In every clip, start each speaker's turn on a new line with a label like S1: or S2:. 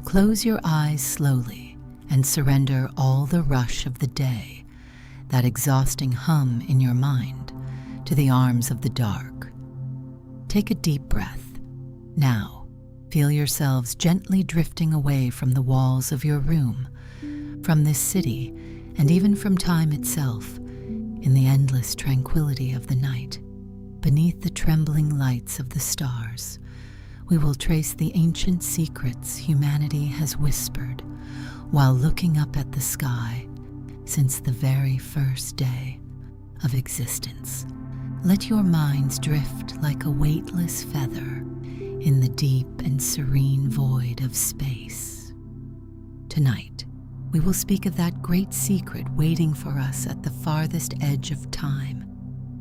S1: Close your eyes slowly and surrender all the rush of the day, that exhausting hum in your mind, to the arms of the dark. Take a deep breath. Now, feel yourselves gently drifting away from the walls of your room, from this city, and even from time itself, in the endless tranquility of the night. Beneath the trembling lights of the stars, we will trace the ancient secrets humanity has whispered while looking up at the sky since the very first day of existence. Let your minds drift like a weightless feather in the deep and serene void of space. Tonight, we will speak of that great secret waiting for us at the farthest edge of time,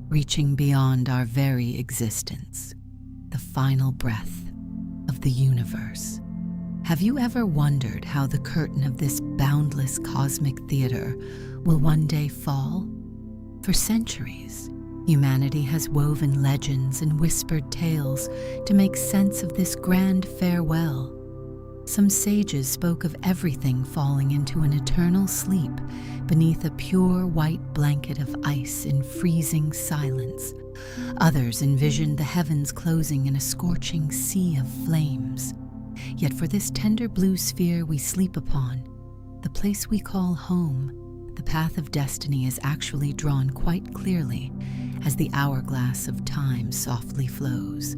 S1: reaching beyond our very existence, the final breath of the universe. Have you ever wondered how the curtain of this boundless cosmic theater will one day fall? For centuries, humanity has woven legends and whispered tales to make sense of this grand farewell. Some sages spoke of everything falling into an eternal sleep beneath a pure white blanket of ice in freezing silence. Others envisioned the heavens closing in a scorching sea of flames. Yet for this tender blue sphere we sleep upon, the place we call home, the path of destiny is actually drawn quite clearly as the hourglass of time softly flows,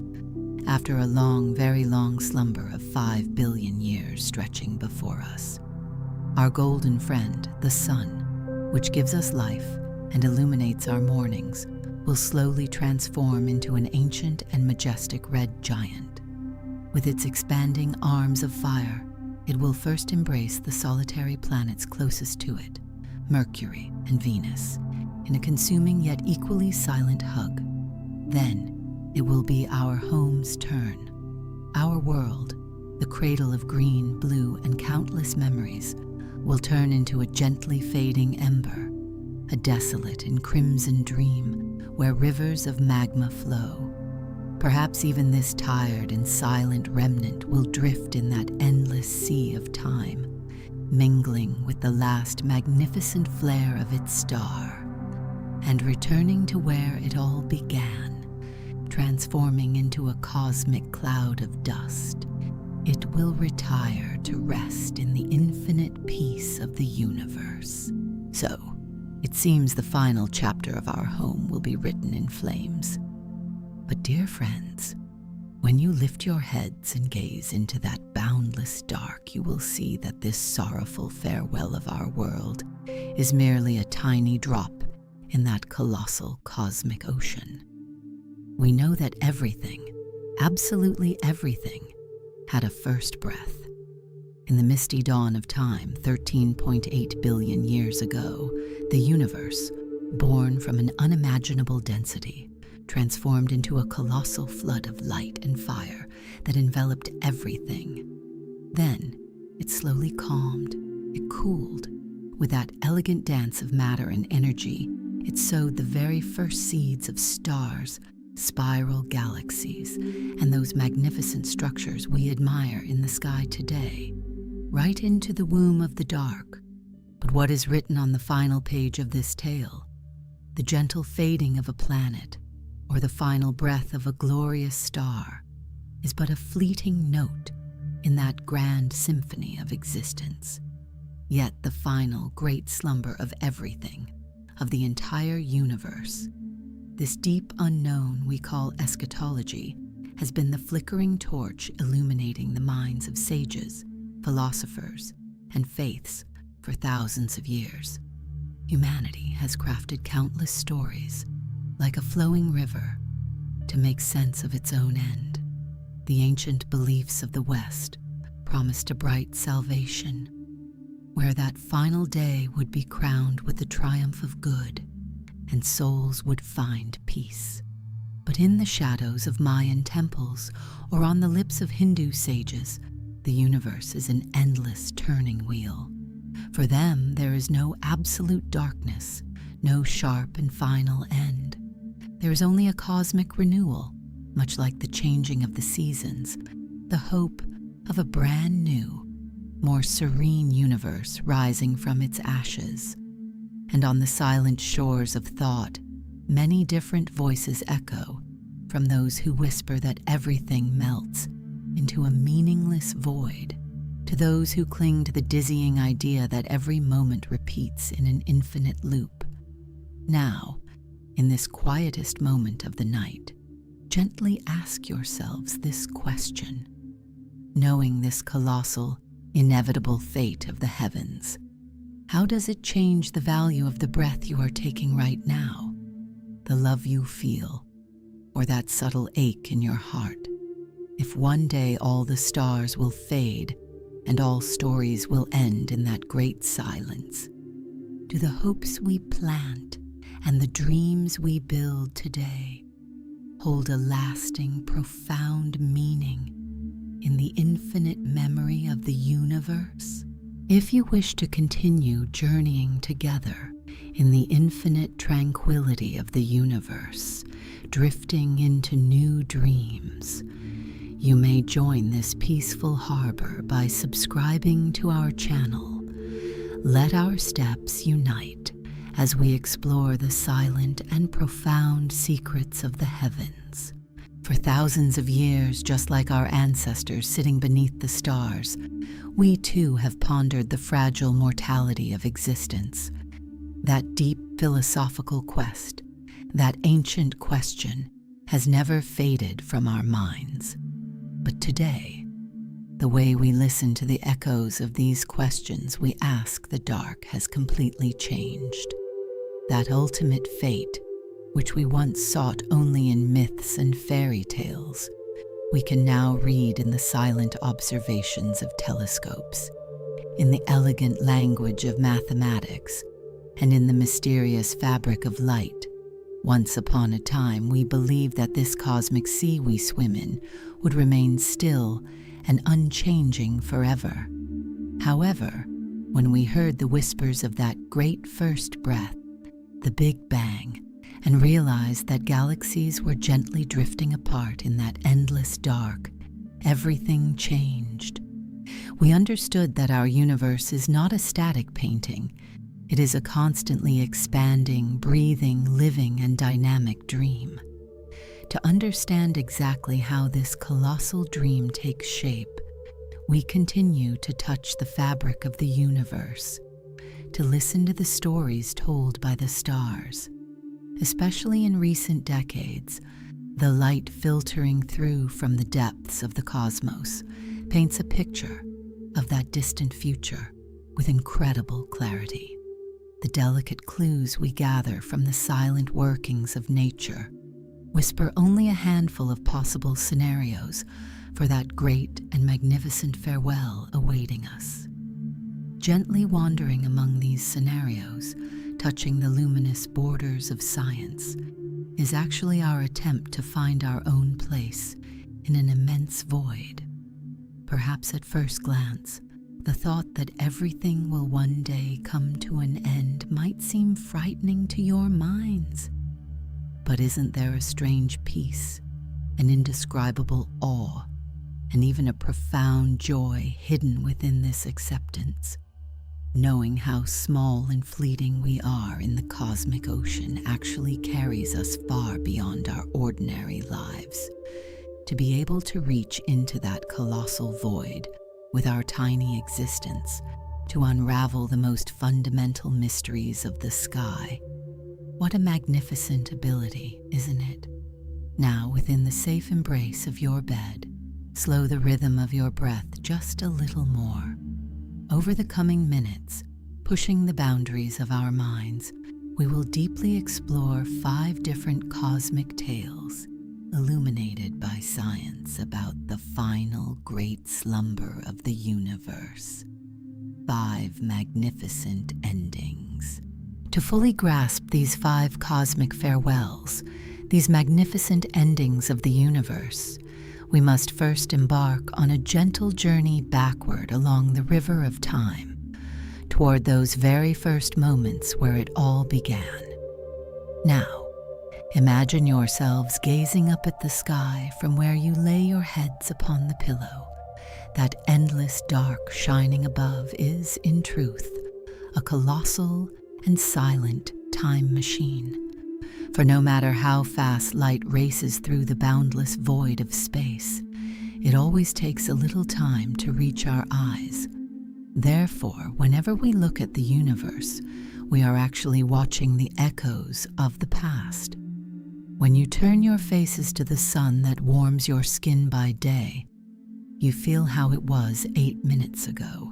S1: after a long, very long slumber of 5 billion years stretching before us. Our golden friend, the sun, which gives us life and illuminates our mornings, will slowly transform into an ancient and majestic red giant. With its expanding arms of fire, it will first embrace the solitary planets closest to it, Mercury and Venus, in a consuming yet equally silent hug. Then, it will be our home's turn. Our world, the cradle of green, blue, and countless memories, will turn into a gently fading ember, a desolate and crimson dream where rivers of magma flow. Perhaps even this tired and silent remnant will drift in that endless sea of time, mingling with the last magnificent flare of its star, and returning to where it all began, transforming into a cosmic cloud of dust. It will retire to rest in the infinite peace of the universe. So, it seems the final chapter of our home will be written in flames. But dear friends, when you lift your heads and gaze into that boundless dark, you will see that this sorrowful farewell of our world is merely a tiny drop in that colossal cosmic ocean. We know that everything, absolutely everything, had a first breath. In the misty dawn of time, 13.8 billion years ago, the universe, born from an unimaginable density, transformed into a colossal flood of light and fire that enveloped everything. Then, it slowly calmed, it cooled. With that elegant dance of matter and energy, it sowed the very first seeds of stars, spiral galaxies, and those magnificent structures we admire in the sky today, right into the womb of the dark. But what is written on the final page of this tale, the gentle fading of a planet, or the final breath of a glorious star, is but a fleeting note in that grand symphony of existence. Yet the final great slumber of everything, of the entire universe, this deep unknown we call eschatology, has been the flickering torch illuminating the minds of sages, philosophers, and faiths for thousands of years. Humanity has crafted countless stories, like a flowing river, to make sense of its own end. The ancient beliefs of the West promised a bright salvation, where that final day would be crowned with the triumph of good, and souls would find peace. But in the shadows of Mayan temples, or on the lips of Hindu sages, the universe is an endless turning wheel. For them, there is no absolute darkness, no sharp and final end. There is only a cosmic renewal, much like the changing of the seasons, the hope of a brand new, more serene universe rising from its ashes. And on the silent shores of thought, many different voices echo, from those who whisper that everything melts into a meaningless void, to those who cling to the dizzying idea that every moment repeats in an infinite loop. Now, in this quietest moment of the night, gently ask yourselves this question. Knowing this colossal, inevitable fate of the heavens, how does it change the value of the breath you are taking right now, the love you feel, or that subtle ache in your heart, if one day all the stars will fade and all stories will end in that great silence? Do the hopes we plant and the dreams we build today hold a lasting, profound meaning in the infinite memory of the universe? If you wish to continue journeying together in the infinite tranquility of the universe, drifting into new dreams, you may join this peaceful harbor by subscribing to our channel. Let our steps unite as we explore the silent and profound secrets of the heavens. For thousands of years, just like our ancestors sitting beneath the stars, we too have pondered the fragile mortality of existence. That deep philosophical quest, that ancient question, has never faded from our minds. But today, the way we listen to the echoes of these questions we ask the dark has completely changed. That ultimate fate, which we once sought only in myths and fairy tales, we can now read in the silent observations of telescopes, in the elegant language of mathematics, and in the mysterious fabric of light. Once upon a time, we believed that this cosmic sea we swim in would remain still and unchanging forever. However, when we heard the whispers of that great first breath, the Big Bang, and realized that galaxies were gently drifting apart in that endless dark, everything changed. We understood that our universe is not a static painting. It is a constantly expanding, breathing, living, and dynamic dream. To understand exactly how this colossal dream takes shape, we continue to touch the fabric of the universe, to listen to the stories told by the stars. Especially in recent decades, the light filtering through from the depths of the cosmos paints a picture of that distant future with incredible clarity. The delicate clues we gather from the silent workings of nature whisper only a handful of possible scenarios for that great and magnificent farewell awaiting us. Gently wandering among these scenarios, touching the luminous borders of science, is actually our attempt to find our own place in an immense void. Perhaps at first glance, the thought that everything will one day come to an end might seem frightening to your minds. But isn't there a strange peace, an indescribable awe, and even a profound joy hidden within this acceptance? Knowing how small and fleeting we are in the cosmic ocean actually carries us far beyond our ordinary lives. To be able to reach into that colossal void with our tiny existence, to unravel the most fundamental mysteries of the sky. What a magnificent ability, isn't it? Now, within the safe embrace of your bed, slow the rhythm of your breath just a little more. Over the coming minutes, pushing the boundaries of our minds, we will deeply explore 5 different cosmic tales, illuminated by science about the final great slumber of the universe. 5 magnificent endings. To fully grasp these 5 cosmic farewells, these magnificent endings of the universe, we must first embark on a gentle journey backward along the river of time, toward those very first moments where it all began. Now, imagine yourselves gazing up at the sky from where you lay your heads upon the pillow, That endless dark shining above is, in truth, a colossal and silent time machine. For no matter how fast light races through the boundless void of space, it always takes a little time to reach our eyes. Therefore, whenever we look at the universe, we are actually watching the echoes of the past. When you turn your faces to the sun that warms your skin by day, you feel how it was 8 minutes ago.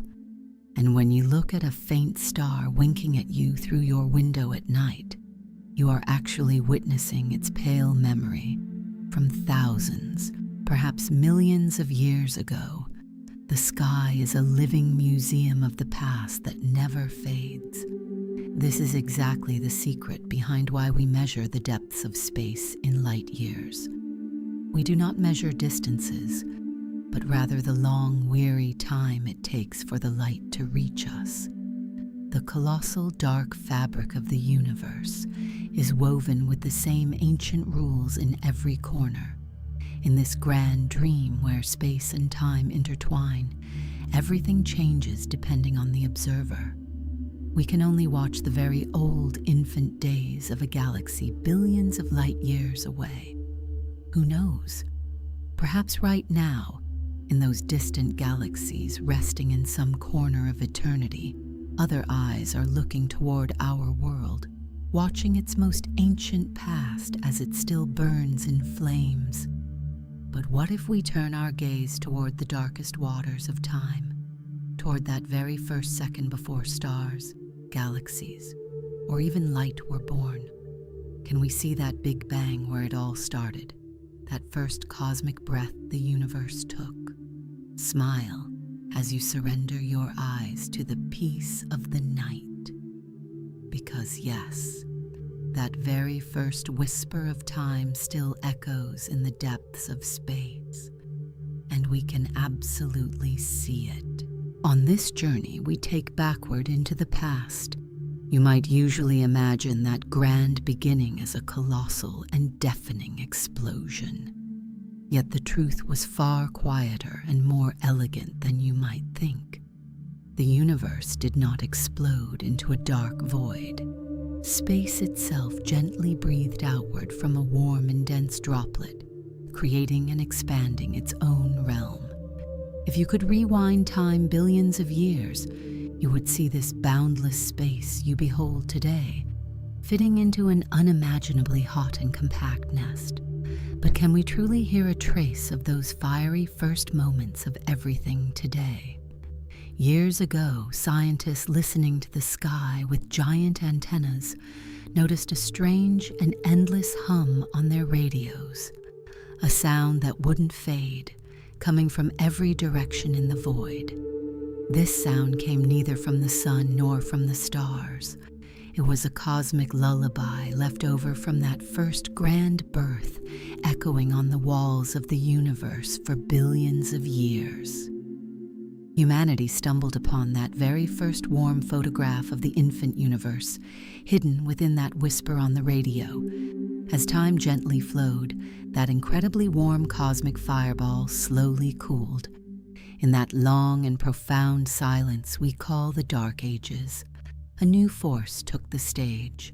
S1: And when you look at a faint star winking at you through your window at night, you are actually witnessing its pale memory from thousands, perhaps millions of years ago. The sky is a living museum of the past that never fades. This is exactly the secret behind why we measure the depths of space in light years. We do not measure distances, but rather the long, weary time it takes for the light to reach us. The colossal dark fabric of the universe is woven with the same ancient rules in every corner. In this grand dream where space and time intertwine, everything changes depending on the observer. We can only watch the very old infant days of a galaxy billions of light years away. Who knows? Perhaps right now, in those distant galaxies resting in some corner of eternity, other eyes are looking toward our world, watching its most ancient past as it still burns in flames. But what if we turn our gaze toward the darkest waters of time, toward that very first second before stars, galaxies, or even light were born? Can we see that Big Bang where it all started, that first cosmic breath the universe took? Smile as you surrender your eyes to the peace of the night. Because yes, that very first whisper of time still echoes in the depths of space, and we can absolutely see it. On this journey we take backward into the past. You might usually imagine that grand beginning as a colossal and deafening explosion. Yet the truth was far quieter and more elegant than you might think. The universe did not explode into a dark void. Space itself gently breathed outward from a warm and dense droplet, creating and expanding its own realm. If you could rewind time billions of years, you would see this boundless space you behold today, fitting into an unimaginably hot and compact nest. But can we truly hear a trace of those fiery first moments of everything today? Years ago, scientists listening to the sky with giant antennas noticed a strange and endless hum on their radios, a sound that wouldn't fade, coming from every direction in the void. This sound came neither from the sun nor from the stars. It was a cosmic lullaby left over from that first grand birth, echoing on the walls of the universe for billions of years. Humanity stumbled upon that very first warm photograph of the infant universe, hidden within that whisper on the radio. As time gently flowed, that incredibly warm cosmic fireball slowly cooled. In that long and profound silence we call the Dark Ages, a new force took the stage,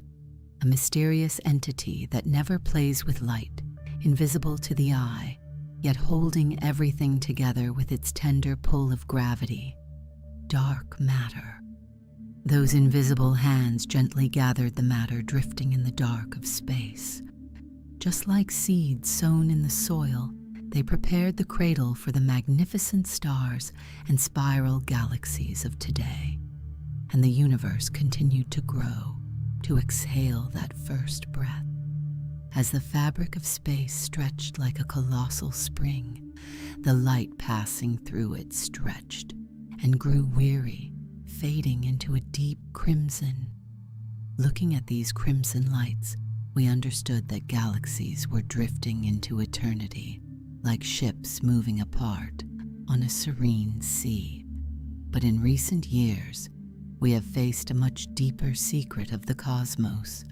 S1: a mysterious entity that never plays with light, invisible to the eye, yet holding everything together with its tender pull of gravity. Dark matter. Those invisible hands gently gathered the matter drifting in the dark of space. Just like seeds sown in the soil, they prepared the cradle for the magnificent stars and spiral galaxies of today. And the universe continued to grow, to exhale that first breath. As the fabric of space stretched like a colossal spring, the light passing through it stretched and grew weary, fading into a deep crimson. Looking at these crimson lights, we understood that galaxies were drifting into eternity, like ships moving apart on a serene sea. But in recent years, we have faced a much deeper secret of the cosmos.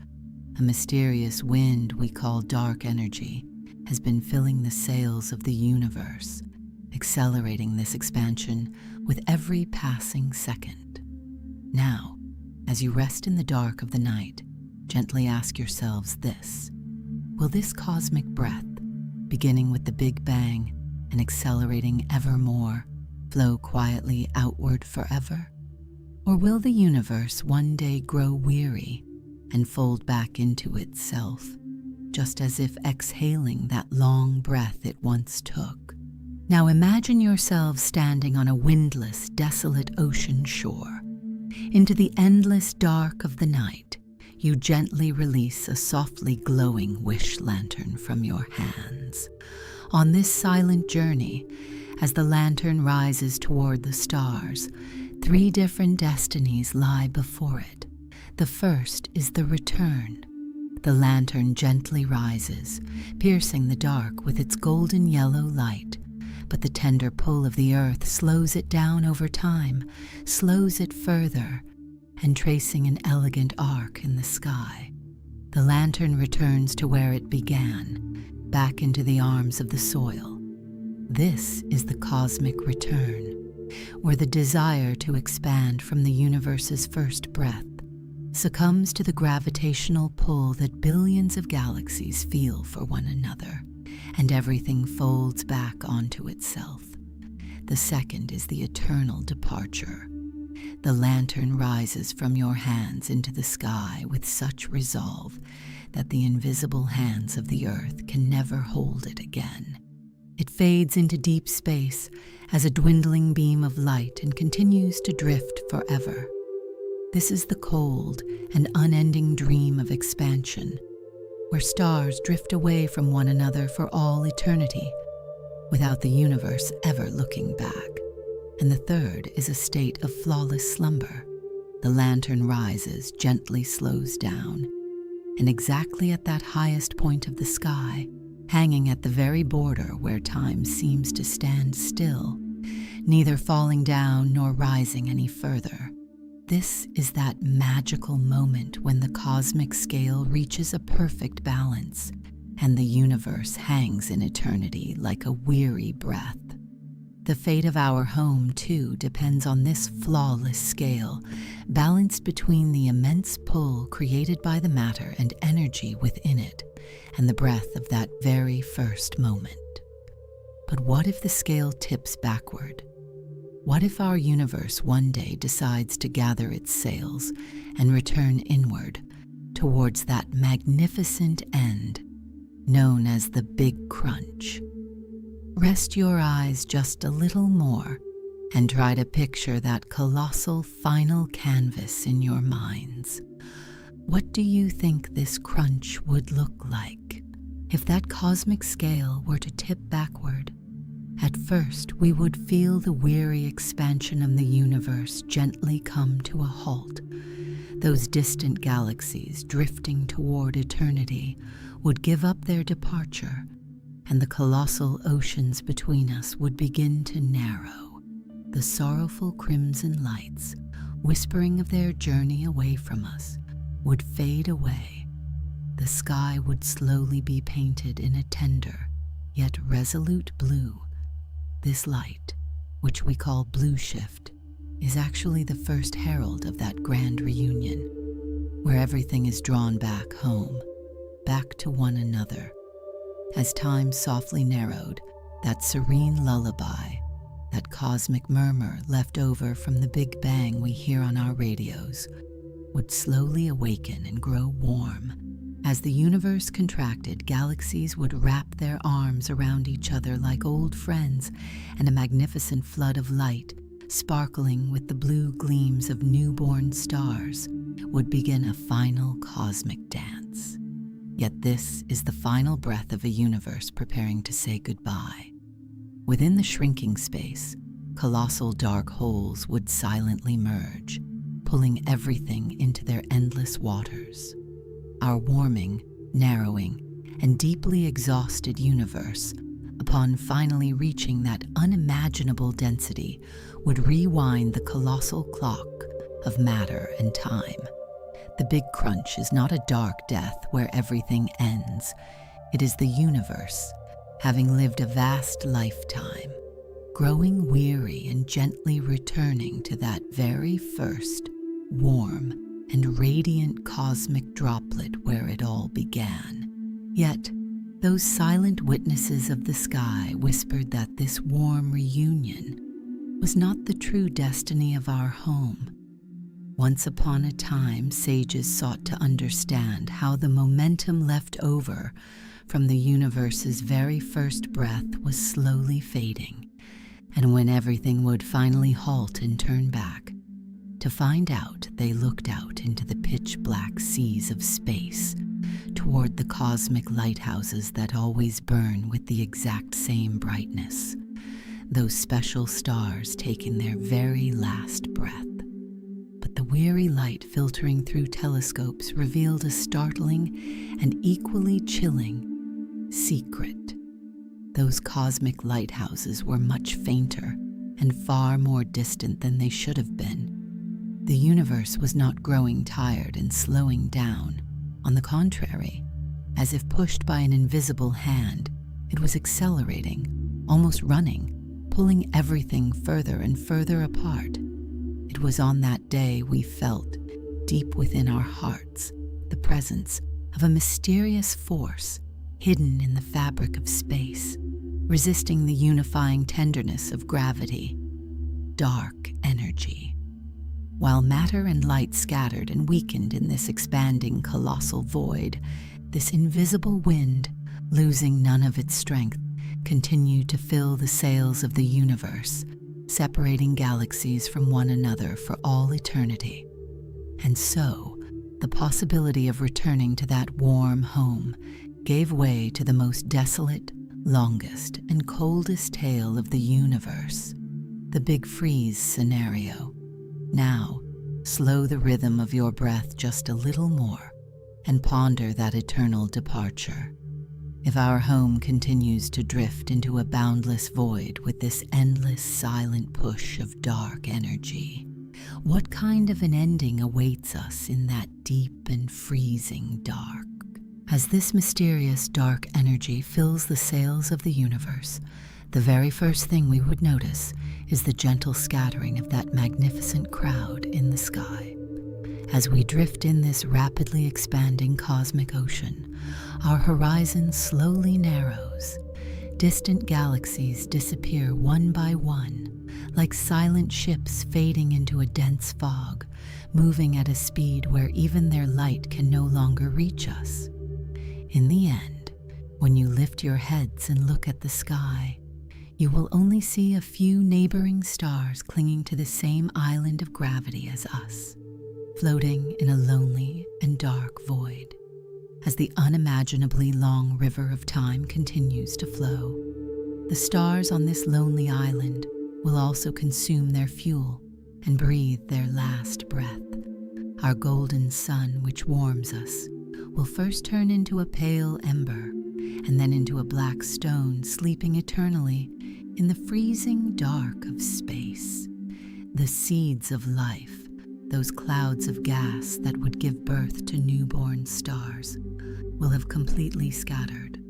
S1: A mysterious wind we call dark energy has been filling the sails of the universe, accelerating this expansion with every passing second. Now, as you rest in the dark of the night, gently ask yourselves this: will this cosmic breath, beginning with the Big Bang and accelerating ever more, flow quietly outward forever? Or will the universe one day grow weary and fold back into itself, just as if exhaling that long breath it once took? Now imagine yourselves standing on a windless, desolate ocean shore. Into the endless dark of the night, you gently release a softly glowing wish lantern from your hands. On this silent journey, as the lantern rises toward the stars, 3 different destinies lie before it. The first is the return. The lantern gently rises, piercing the dark with its golden yellow light, but the tender pull of the earth slows it down over time, slows it further, and tracing an elegant arc in the sky. The lantern returns to where it began, back into the arms of the soil. This is the cosmic return, where the desire to expand from the universe's first breath succumbs to the gravitational pull that billions of galaxies feel for one another, and everything folds back onto itself. The second is the eternal departure. The lantern rises from your hands into the sky with such resolve that the invisible hands of the earth can never hold it again. It fades into deep space as a dwindling beam of light and continues to drift forever. This is the cold and unending dream of expansion, where stars drift away from one another for all eternity, without the universe ever looking back. And the third is a state of flawless slumber. The lantern rises, gently slows down, and exactly at that highest point of the sky, hanging at the very border where time seems to stand still, neither falling down nor rising any further. This is that magical moment when the cosmic scale reaches a perfect balance, and the universe hangs in eternity like a weary breath. The fate of our home, too, depends on this flawless scale, balanced between the immense pull created by the matter and energy within it, and the breath of that very first moment. But what if the scale tips backward? What if our universe one day decides to gather its sails and return inward towards that magnificent end known as the Big Crunch? Rest your eyes just a little more and try to picture that colossal final canvas in your minds. What do you think this crunch would look like? If that cosmic scale were to tip backward, at first we would feel the weary expansion of the universe gently come to a halt. Those distant galaxies drifting toward eternity would give up their departure, and the colossal oceans between us would begin to narrow. The sorrowful crimson lights, whispering of their journey away from us, would fade away. The sky would slowly be painted in a tender, yet resolute blue. This light, which we call blue shift, is actually the first herald of that grand reunion, where everything is drawn back home, back to one another. As time softly narrowed, that serene lullaby, that cosmic murmur left over from the Big Bang we hear on our radios, would slowly awaken and grow warm. As the universe contracted, galaxies would wrap their arms around each other like old friends, and a magnificent flood of light, sparkling with the blue gleams of newborn stars, would begin a final cosmic dance. Yet this is the final breath of a universe preparing to say goodbye. Within the shrinking space, colossal dark holes would silently merge, pulling everything into their endless waters. Our warming, narrowing, and deeply exhausted universe, upon finally reaching that unimaginable density, would rewind the colossal clock of matter and time. The Big Crunch is not a dark death where everything ends. It is the universe, having lived a vast lifetime, growing weary and gently returning to that very first warm and radiant cosmic droplet where it all began. Yet, those silent witnesses of the sky whispered that this warm reunion was not the true destiny of our home. Once upon a time, sages sought to understand how the momentum left over from the universe's very first breath was slowly fading, and when everything would finally halt and turn back. To find out, they looked out into the pitch-black seas of space, toward the cosmic lighthouses that always burn with the exact same brightness, those special stars taking their very last breath. But the weary light filtering through telescopes revealed a startling and equally chilling secret. Those cosmic lighthouses were much fainter and far more distant than they should have been. The universe was not growing tired and slowing down. On the contrary, as if pushed by an invisible hand, it was accelerating, almost running, pulling everything further and further apart. It was on that day we felt, deep within our hearts, the presence of a mysterious force hidden in the fabric of space, resisting the unifying tenderness of gravity, dark energy. While matter and light scattered and weakened in this expanding colossal void, this invisible wind, losing none of its strength, continued to fill the sails of the universe, separating galaxies from one another for all eternity. And so, the possibility of returning to that warm home gave way to the most desolate, longest, and coldest tale of the universe, the Big Freeze scenario. Now, slow the rhythm of your breath just a little more and ponder that eternal departure. If our home continues to drift into a boundless void with this endless silent push of dark energy, what kind of an ending awaits us in that deep and freezing dark? As this mysterious dark energy fills the sails of the universe, the very first thing we would notice is the gentle scattering of that magnificent crowd in the sky. As we drift in this rapidly expanding cosmic ocean, our horizon slowly narrows. Distant galaxies disappear one by one, like silent ships fading into a dense fog, moving at a speed where even their light can no longer reach us. In the end, when you lift your heads and look at the sky, you will only see a few neighboring stars clinging to the same island of gravity as us, floating in a lonely and dark void. As the unimaginably long river of time continues to flow, the stars on this lonely island will also consume their fuel and breathe their last breath. Our golden sun, which warms us, will first turn into a pale ember and then into a black stone sleeping eternally in the freezing dark of space. The seeds of life, those clouds of gas that would give birth to newborn stars, will have completely scattered.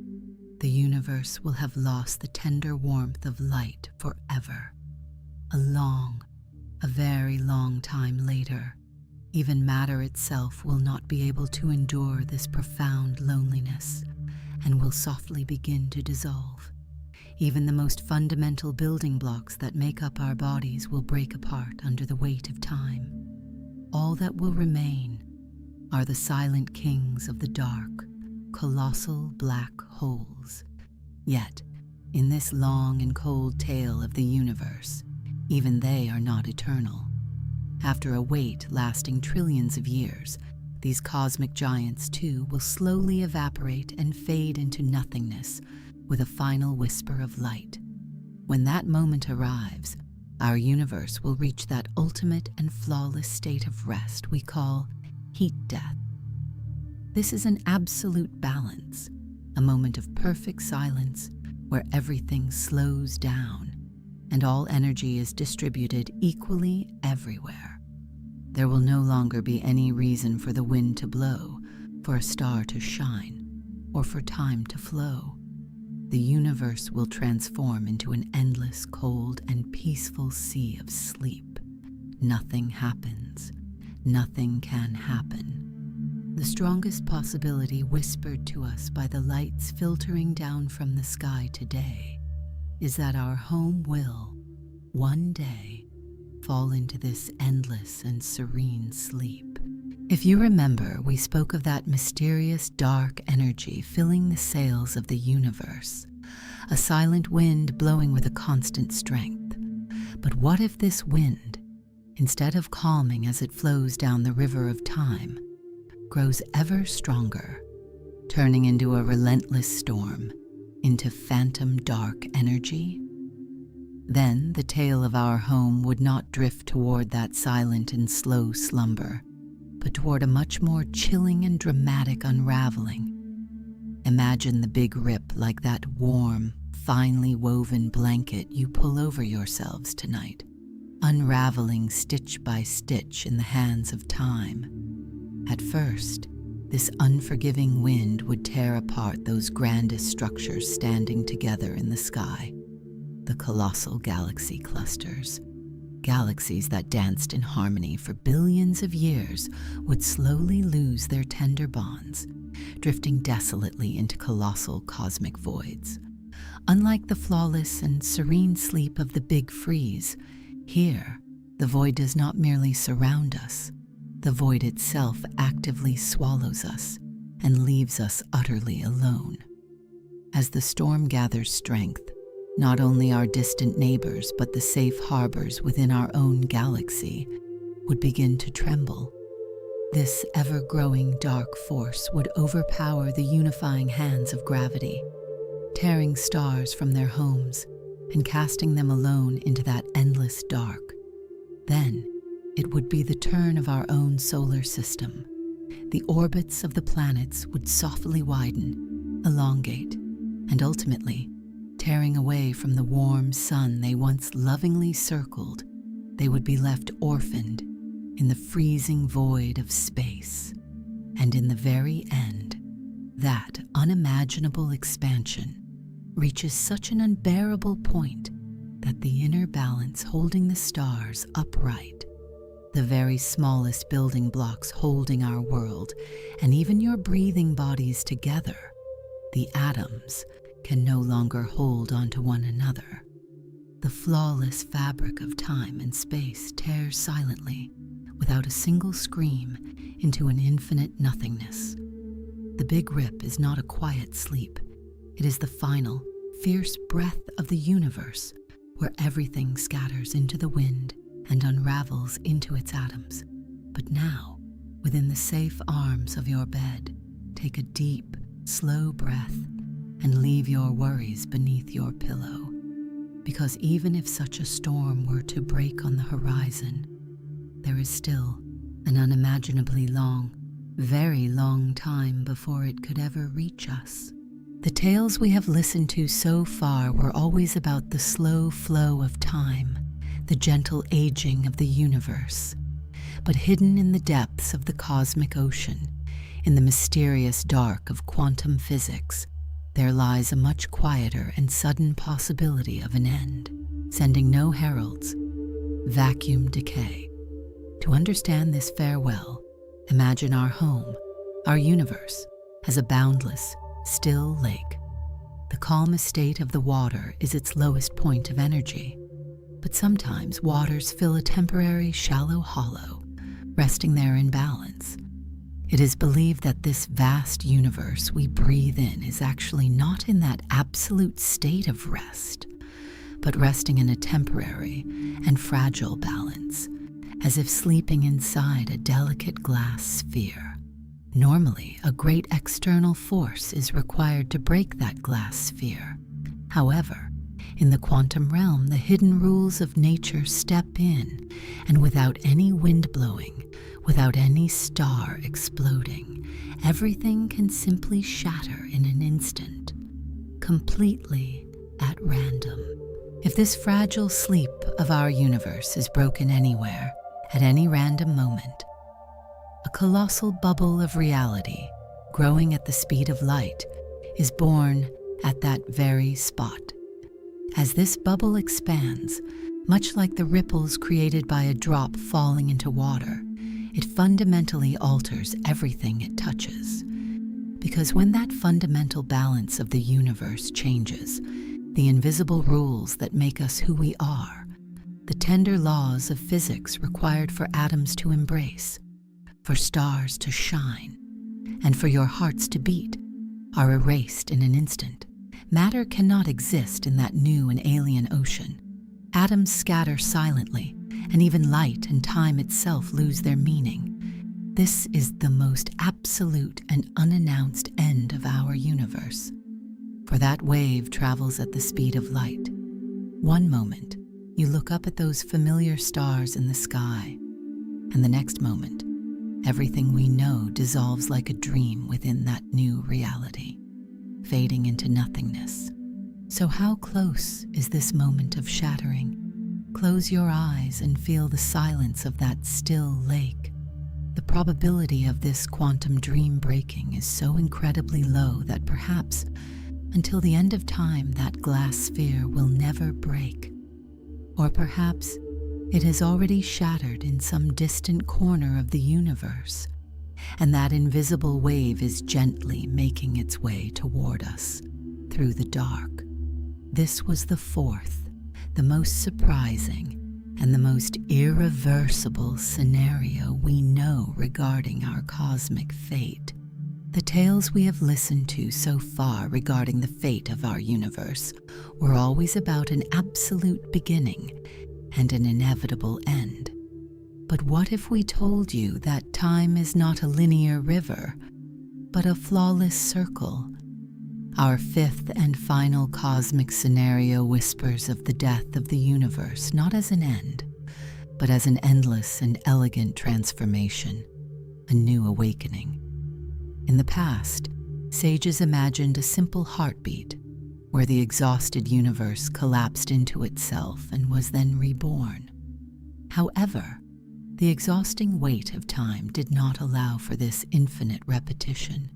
S1: The universe will have lost the tender warmth of light forever. A very long time later, even matter itself will not be able to endure this profound loneliness and will softly begin to dissolve. Even the most fundamental building blocks that make up our bodies will break apart under the weight of time. All that will remain are the silent kings of the dark, colossal black holes. Yet, in this long and cold tale of the universe, even they are not eternal. After a wait lasting trillions of years, these cosmic giants too will slowly evaporate and fade into nothingness with a final whisper of light. When that moment arrives, our universe will reach that ultimate and flawless state of rest we call heat death. This is an absolute balance, a moment of perfect silence where everything slows down and all energy is distributed equally everywhere. There will no longer be any reason for the wind to blow, for a star to shine, or for time to flow. the universe will transform into an endless, cold, and peaceful sea of sleep. Nothing happens. Nothing can happen. The strongest possibility whispered to us by the lights filtering down from the sky today is that our home will, one day, fall into this endless and serene sleep. If you remember, we spoke of that mysterious dark energy filling the sails of the universe, a silent wind blowing with a constant strength. But what if this wind, instead of calming as it flows down the river of time, grows ever stronger, turning into a relentless storm, into phantom dark energy? Then the tale of our home would not drift toward that silent and slow slumber, but toward a much more chilling and dramatic unraveling. Imagine the big rip like that warm, finely woven blanket you pull over yourselves tonight, unraveling stitch by stitch in the hands of time. At first, this unforgiving wind would tear apart those grandest structures standing together in the sky, the colossal galaxy clusters. Galaxies that danced in harmony for billions of years would slowly lose their tender bonds, drifting desolately into colossal cosmic voids. Unlike the flawless and serene sleep of the Big Freeze, here, the void does not merely surround us. The void itself actively swallows us and leaves us utterly alone. As the storm gathers strength, not only our distant neighbors, but the safe harbors within our own galaxy would begin to tremble. This ever-growing dark force would overpower the unifying hands of gravity, tearing stars from their homes and casting them alone into that endless dark. Then, it would be the turn of our own solar system. The orbits of the planets would softly widen, elongate, and ultimately, tearing away from the warm sun they once lovingly circled, they would be left orphaned in the freezing void of space. And in the very end, that unimaginable expansion reaches such an unbearable point that the inner balance holding the stars upright, the very smallest building blocks holding our world, and even your breathing bodies together, the atoms, can no longer hold onto one another. The flawless fabric of time and space tears silently, without a single scream, into an infinite nothingness. The Big Rip is not a quiet sleep. It is the final, fierce breath of the universe, where everything scatters into the wind and unravels into its atoms. But now, within the safe arms of your bed, take a deep, slow breath and leave your worries beneath your pillow. Because even if such a storm were to break on the horizon, there is still an unimaginably long, very long time before it could ever reach us. The tales we have listened to so far were always about the slow flow of time, the gentle aging of the universe. But hidden in the depths of the cosmic ocean, in the mysterious dark of quantum physics, there lies a much quieter and sudden possibility of an end, sending no heralds, vacuum decay. To understand this farewell, imagine our home, our universe, as a boundless, still lake. The calmest state of the water is its lowest point of energy, but sometimes waters fill a temporary shallow hollow, resting there in balance. It is believed that this vast universe we breathe in is actually not in that absolute state of rest, but resting in a temporary and fragile balance, as if sleeping inside a delicate glass sphere. Normally, a great external force is required to break that glass sphere. However, in the quantum realm, the hidden rules of nature step in, and without any wind blowing, without any star exploding, everything can simply shatter in an instant, completely at random. If this fragile sleep of our universe is broken anywhere, at any random moment, a colossal bubble of reality, growing at the speed of light, is born at that very spot. As this bubble expands, much like the ripples created by a drop falling into water, it fundamentally alters everything it touches. Because when that fundamental balance of the universe changes, the invisible rules that make us who we are, the tender laws of physics required for atoms to embrace, for stars to shine, and for your hearts to beat, are erased in an instant. Matter cannot exist in that new and alien ocean. Atoms scatter silently, and even light and time itself lose their meaning. This is the most absolute and unannounced end of our universe. For that wave travels at the speed of light. One moment, you look up at those familiar stars in the sky, and the next moment, everything we know dissolves like a dream within that new reality, fading into nothingness. So how close is this moment of shattering? Close your eyes and feel the silence of that still lake. The probability of this quantum dream breaking is so incredibly low that perhaps, until the end of time, that glass sphere will never break. Or perhaps it has already shattered in some distant corner of the universe, and that invisible wave is gently making its way toward us through the dark. This was the fourth, the most surprising, and the most irreversible scenario we know regarding our cosmic fate. The tales we have listened to so far regarding the fate of our universe were always about an absolute beginning and an inevitable end. But what if we told you that time is not a linear river, but a flawless circle? Our fifth and final cosmic scenario whispers of the death of the universe not as an end, but as an endless and elegant transformation, a new awakening. In the past, sages imagined a simple heartbeat, where the exhausted universe collapsed into itself and was then reborn. However, the exhausting weight of time did not allow for this infinite repetition.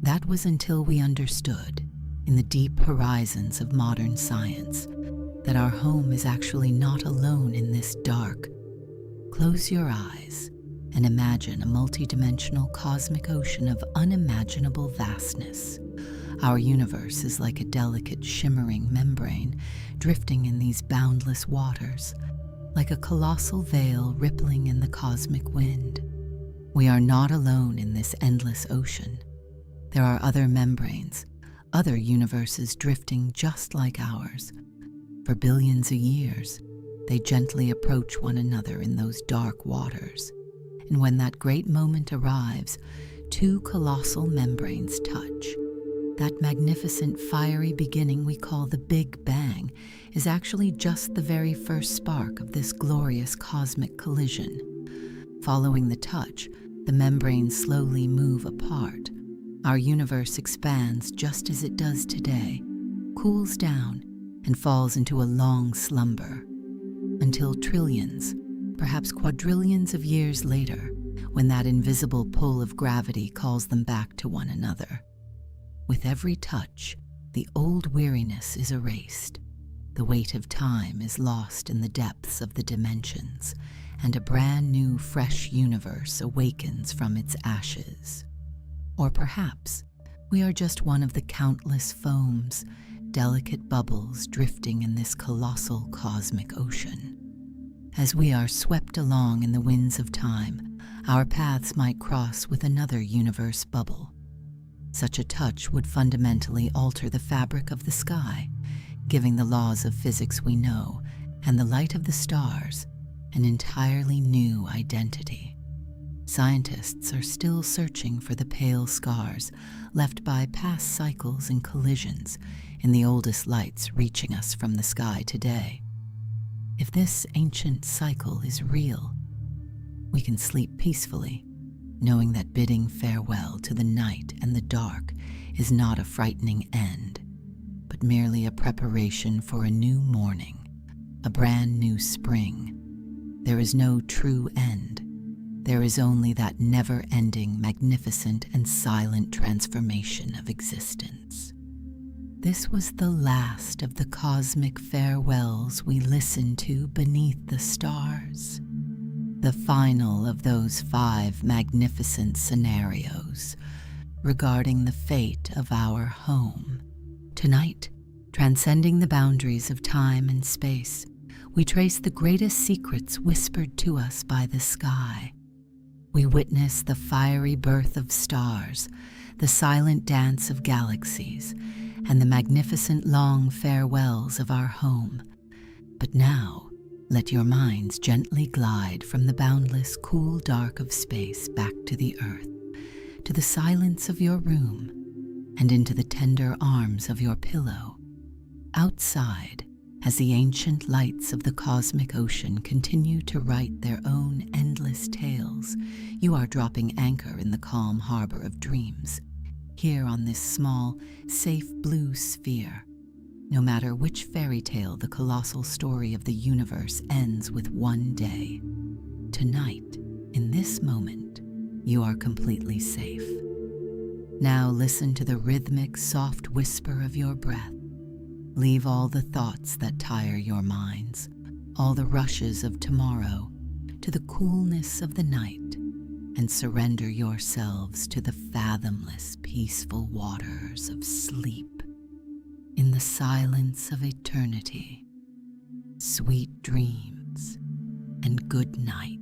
S1: That was until we understood, in the deep horizons of modern science, that our home is actually not alone in this dark. Close your eyes and imagine a multidimensional cosmic ocean of unimaginable vastness. Our universe is like a delicate, shimmering membrane drifting in these boundless waters, like a colossal veil rippling in the cosmic wind. We are not alone in this endless ocean. There are other membranes, other universes drifting just like ours. For billions of years, they gently approach one another in those dark waters. And when that great moment arrives, two colossal membranes touch. That magnificent fiery beginning we call the Big Bang is actually just the very first spark of this glorious cosmic collision. Following the touch, the membranes slowly move apart. Our universe expands just as it does today, cools down, and falls into a long slumber, until trillions, perhaps quadrillions of years later, when that invisible pull of gravity calls them back to one another. With every touch, the old weariness is erased. The weight of time is lost in the depths of the dimensions, and a brand new, fresh universe awakens from its ashes. Or perhaps we are just one of the countless foams, delicate bubbles drifting in this colossal cosmic ocean. As we are swept along in the winds of time, our paths might cross with another universe bubble. Such a touch would fundamentally alter the fabric of the sky, giving the laws of physics we know and the light of the stars an entirely new identity. Scientists are still searching for the pale scars left by past cycles and collisions in the oldest lights reaching us from the sky today. If this ancient cycle is real, we can sleep peacefully, knowing that bidding farewell to the night and the dark is not a frightening end, but merely a preparation for a new morning, a brand new spring. There is no true end. There is only that never-ending, magnificent, and silent transformation of existence. This was the last of the cosmic farewells we listened to beneath the stars, the final of those 5 magnificent scenarios regarding the fate of our home. Tonight, transcending the boundaries of time and space, we trace the greatest secrets whispered to us by the sky. We witness the fiery birth of stars, the silent dance of galaxies, and the magnificent long farewells of our home. But now, let your minds gently glide from the boundless cool dark of space back to the earth, to the silence of your room, and into the tender arms of your pillow. Outside, as the ancient lights of the cosmic ocean continue to write their own endless tales, you are dropping anchor in the calm harbor of dreams, here on this small, safe blue sphere. No matter which fairy tale the colossal story of the universe ends with one day, tonight, in this moment, you are completely safe. Now listen to the rhythmic, soft whisper of your breath. Leave all the thoughts that tire your minds, all the rushes of tomorrow, to the coolness of the night, and surrender yourselves to the fathomless, peaceful waters of sleep. In the silence of eternity, sweet dreams and good night.